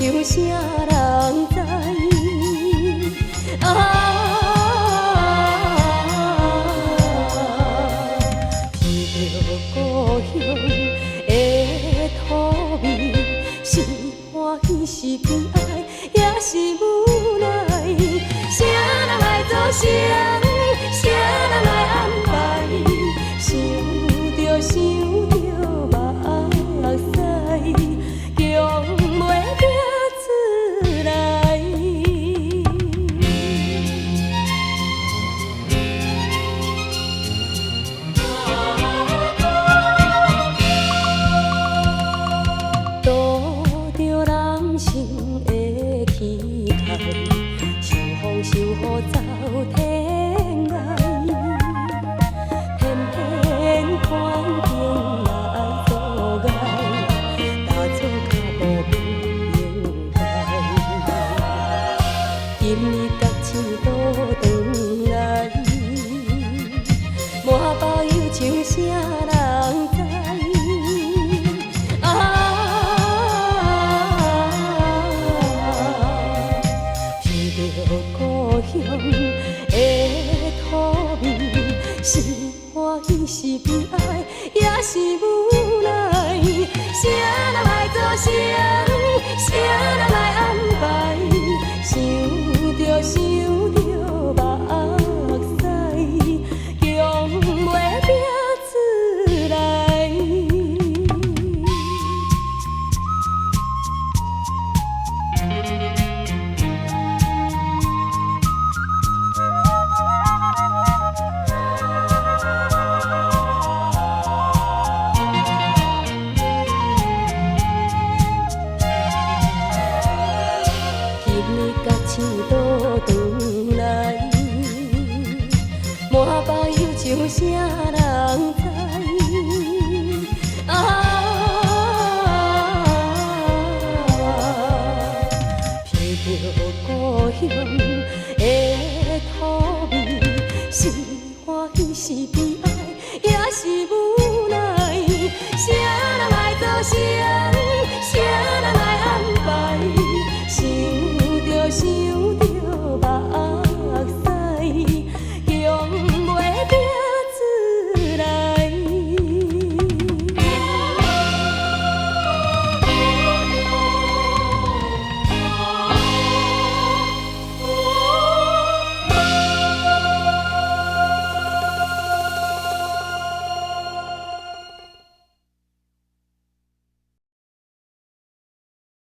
唱啥人知？啊，闻着故乡的土味，是欢喜是悲哀，也是无奈。啥人来做谁？啥人来安排？想着想着目屎，强袂拼出来。拄着人生的期待，受风受雨走天涯，偏偏环境来阻碍，踏错脚步不应该。今日决醒倒转来，满包忧愁啥人知？故乡的土味，是欢喜是悲哀，也是无奈。啥人来做谁？啥人来安排？想着想着目屎，强袂拼出来。决醒倒转来，满包忧愁啥人知？闻着故乡的土味，是欢喜是悲哀，也是无